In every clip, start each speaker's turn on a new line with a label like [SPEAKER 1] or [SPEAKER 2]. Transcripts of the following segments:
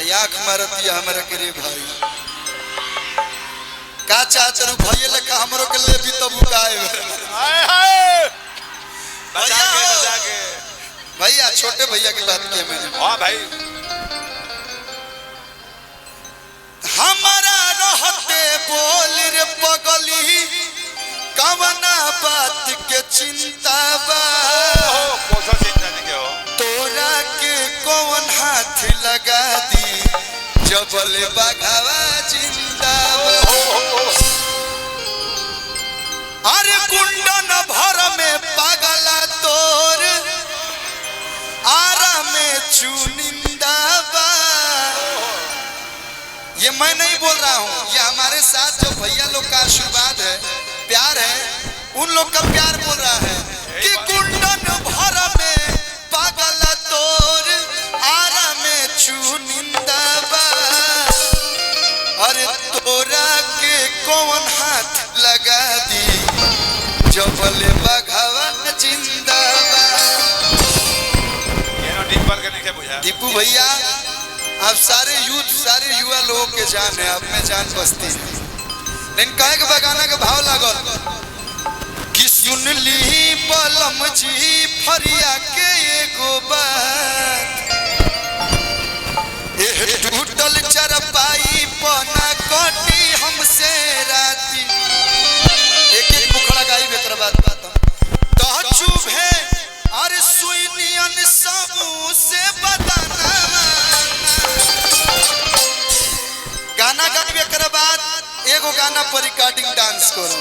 [SPEAKER 1] भाई आंख मारती हमारा के रे भाई का चाहते रू भाई लेका हमरो के ले भी तब उकाए
[SPEAKER 2] हाय हाय
[SPEAKER 1] बचा के भैया छोटे भैया की बात की मैंने।
[SPEAKER 2] हां भाई
[SPEAKER 1] हमारा रहते बोल रे पगली कवना बात के चिंता बा
[SPEAKER 2] कोसा चिंता नहीं के हो
[SPEAKER 1] तोरा के कौन हाथ लगा दी जबल बगावा जिंदा अरे कुंडन भर में पागला तोर आरा में चुनिंदा बा। ये मैं नहीं बोल रहा हूँ, ये हमारे साथ जो भैया लोग का आशीर्वाद है प्यार है उन लोग का प्यार बोल रहा है कि कुंडन भर में पागला तोर आरा में चुनिंदा बा अरे तोरा के कौन हाथ लगा दी जबल बघावा जिंदा बा।
[SPEAKER 2] ये नो डिंपल के नहीं के बुझा
[SPEAKER 1] दीपू भैया आप सारे यूथ सारे युवा लोगों के जान है, आप में जान बसती है लेकिन कहे के बगाना के भाव लागल कि सुन ली बलम जी फरिया के एगो बात ए टूटल चरपाई पना कटी हमसे राती एक एक मुखड़ा गाई बेकर बात तो चुप है अरे सुइनियन सबू से बताना गाना गाइबे कर बाद एगो गाना पर रिकॉर्डिंग डांस करो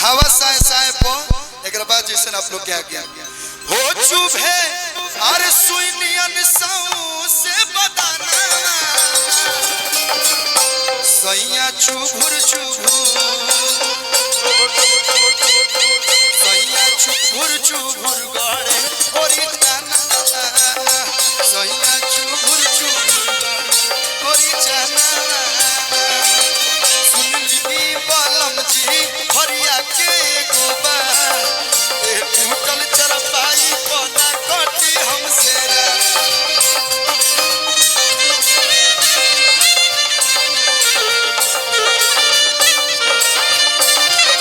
[SPEAKER 1] हवा साए साए पो एक बाद जैसे आप लोग क्या किया हो चुप है अरे सुइनियन सबू से बताना सैया चुभुर सैया चुभुर चुभुर गड़े ओरी जाना सैया चुभुर ओरी जाना सुन ली बलम जी फरिया के गोबा ए टूटल चरपाई कोना कटी हमसे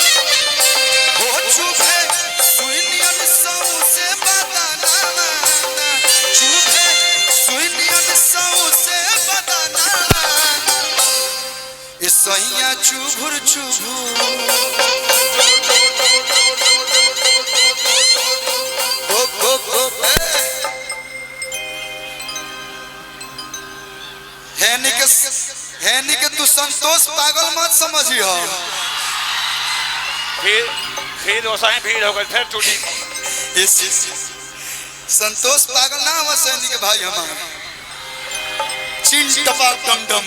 [SPEAKER 1] हो चुप है सुइनियन सौ से बताना चुप है सुइनियन सौ से बताना ए सैया चुभुर हैनी के तू संतोष पागल मत समझी हो
[SPEAKER 2] फिर ओसाई भीड़ हो गई फिर टूटी
[SPEAKER 1] संतोष पागल ना हो सैनी के भाई हमारे चिन टपा डम डम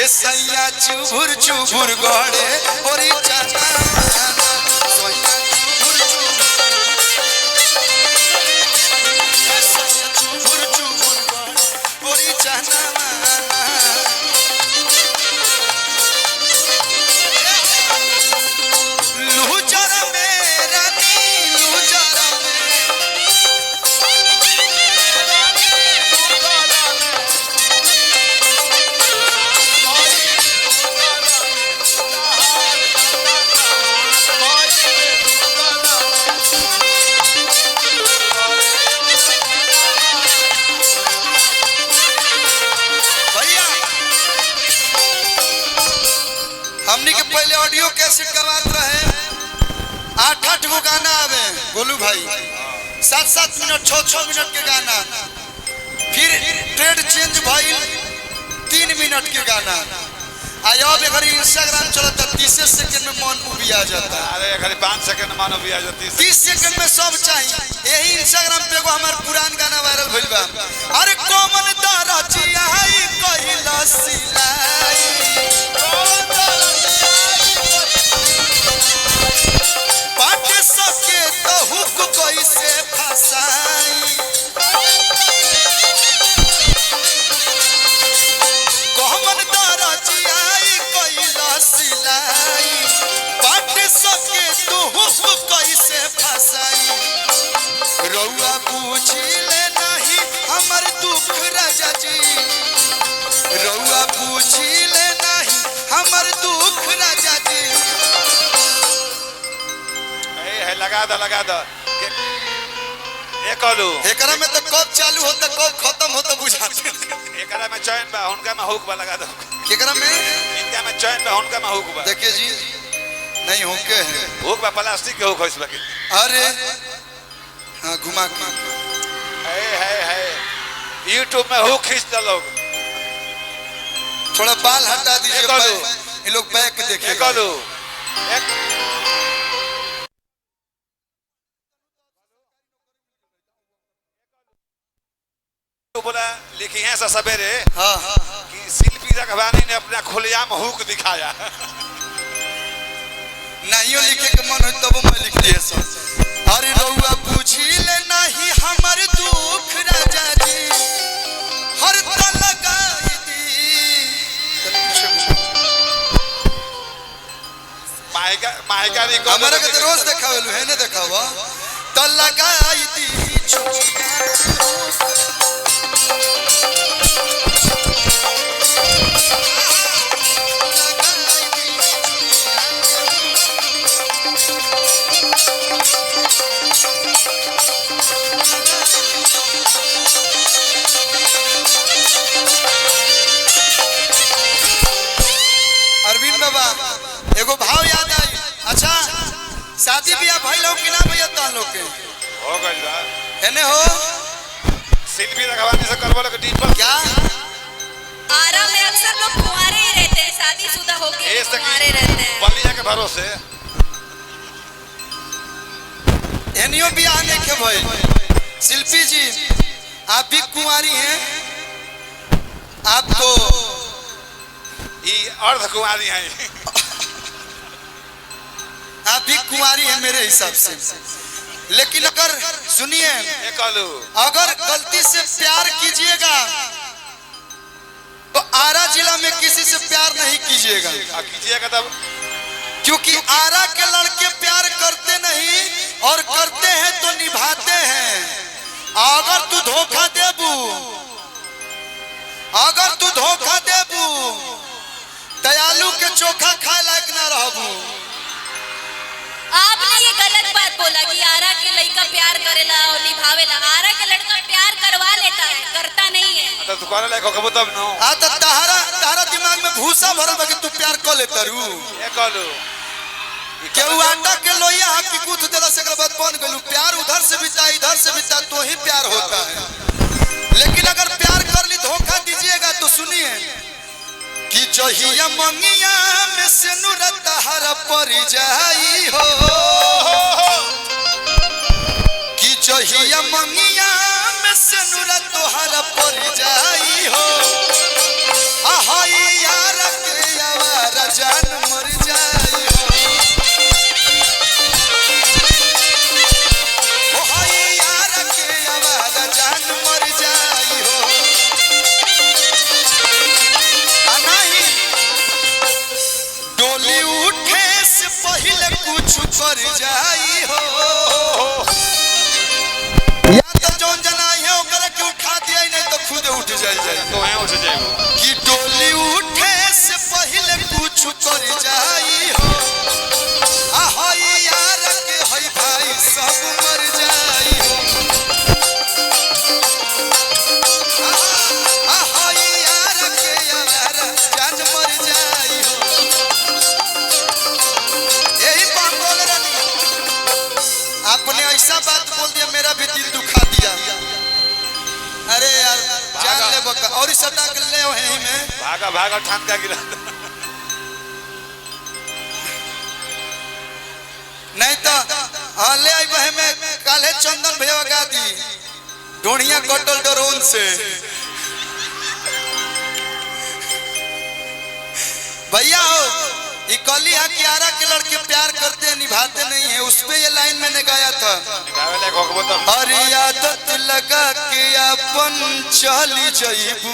[SPEAKER 1] ए सैया चुभुर गड़े ओरी चाचा सैया चुभुर गड़े ओरी चाचा लूजर मेरा नी लूजर भैया हमनी के पहले ऑडियो कैसेट करवात रहे 8-8 गो गाना आवे गोलू भाई 7-7 मिनट 6-6 मिनट के गाना फिर ट्रेड चेंज भाई 3 मिनट के गाना आयो बेघरी इंस्टाग्राम चलता 30 सेकंड में मन उबी आ जाता
[SPEAKER 2] अरे खाली 5 सेकंड मानो भी आ जाती
[SPEAKER 1] 30 सेकंड में सब चाहिए यही इंस्टाग्राम पे एगो हमार पुरान गाना वायरल भइल बा अरे कोमन दारा चियाई कहिला सिलाई पाट सके तो हुक कैसे फसाई कोमन दारा चियाई कहिला सिलाई पाट सके तो हुक कैसे फसाई रउआ पूछिले नहीं हमर दुख राजा जी रउआ पूछिले नहीं हमर दुख राजा जी।
[SPEAKER 2] है लगा दो एकलू
[SPEAKER 1] एकरा में तो कब चालू होता कब खत्म होता बुझाते।
[SPEAKER 2] एकरा में चैन बा उनका में हुक बा लगा दो।
[SPEAKER 1] केकरा में
[SPEAKER 2] इनका में चैन बा उनका में हुक बा।
[SPEAKER 1] देखिए जी नहीं होके है
[SPEAKER 2] हुक बा प्लास्टिक के हुक है इसमें।
[SPEAKER 1] अरे हाँ घुमा घुमा
[SPEAKER 2] है यूट्यूब में हुक खींच दो लोग।
[SPEAKER 1] थोड़ा बाल हटा दीजिए ये लोग बैक देखे
[SPEAKER 2] एकलू बोला लिखी है सवेरे
[SPEAKER 1] हाँ
[SPEAKER 2] कि शिल्पी रघवानी ने अपना खुलेआम हुक दिखाया।
[SPEAKER 1] नहीं लिखे के मन हो तब मैं लिख दिए सब। अरे रउआ पूछिले नहीं हमर दुख राजा जी हर लगाई दी।
[SPEAKER 2] मायका
[SPEAKER 1] हमारा के रोज देखावेलु है ने देखावा त लगाई दी चुचिया। अरविंद बाबा एगो भाव याद आई। अच्छा शादी बियाह भइल हो कि ना भैया तहन लोग के
[SPEAKER 2] हो गइल बा
[SPEAKER 1] एने हो
[SPEAKER 2] शिल्पी रघवानी से करवा लगे डीप पर
[SPEAKER 1] क्या
[SPEAKER 3] आरा में अक्सर लोग कुंवारे ही रहते हैं, शादीशुदा होके कुंवारे रहते हैं।
[SPEAKER 2] बलिया के भरोसे
[SPEAKER 1] एनियो बियाह नहीं के भइल। शिल्पी जी आप भी कुंवारी हैं आप तो
[SPEAKER 2] ये अर्ध कुंवारी है।
[SPEAKER 1] आप भी कुंवारी हैं मेरे हिसाब से। लेकिन अगर सुनिए अगर गलती से प्यार कीजिएगा तो आरा जिला में किसी से प्यार नहीं कीजिएगा
[SPEAKER 2] तब
[SPEAKER 1] क्योंकि आरा के लड़के प्यार करते नहीं और करते हैं तो निभाते हैं। अगर तू धोखा देबू दयालु के चोखा खाए लायक ना रहबू।
[SPEAKER 3] आपने ये गलत बात बोला कि आरा के लड़का प्यार करेला और निभावेला। आरा के लड़का प्यार करवा लेता है, करता नहीं है।
[SPEAKER 2] तो तू करे लायक होबो तब न।
[SPEAKER 1] आ त तारा दिमाग में भूसा भरल बा कि तू प्यार कर ले तरू।
[SPEAKER 2] एकलू
[SPEAKER 1] केहू आटा के लोइया की कुछ देला से बाद बन गलू। प्यार उधर से बीता इधर से बीता तो ही प्यार होता है। लेकिन अगर प्यार कर ली धोखा दीजिएगा तो सुनिए कि जहिया मंगिया में से नुरत हर पर जाई हो कि जहिया मंगिया में से नुरत हर पर जाई हो आहाई यार के आवारा जान मर जाई हो ओहाई यार के आवारा जान मर जाई हो। डोली उठे से पहले कुछ कर जाई हो या तो जौन जना है ओकरा के उठा दिया नहीं तो खुद उठ जाई
[SPEAKER 2] तो है उठ जाएगा
[SPEAKER 1] कि डोली उठे से पहले कुछ कर जाई हो आहाई यार के हई भाई सब मर जाई हो आहाई यार के यार जान मर जाई हो। यही बात बोल रही आपने ऐसा बात बोल दिया मेरा भी दिल दुखा दिया। अरे यार जान ले बका और इस सटा के ले वहीं में
[SPEAKER 2] भागा ठान का गिरा।
[SPEAKER 1] नहीं तो ले आई बहे में काले चंदन भैया गा दी ढोनिया कटल डरोन से। भैया हो इकली हकियारा के लड़के प्यार करते हैं निभाते नहीं है। उस पे ये लाइन मैंने गाया था हर आदत लगा के अपन चली जईबू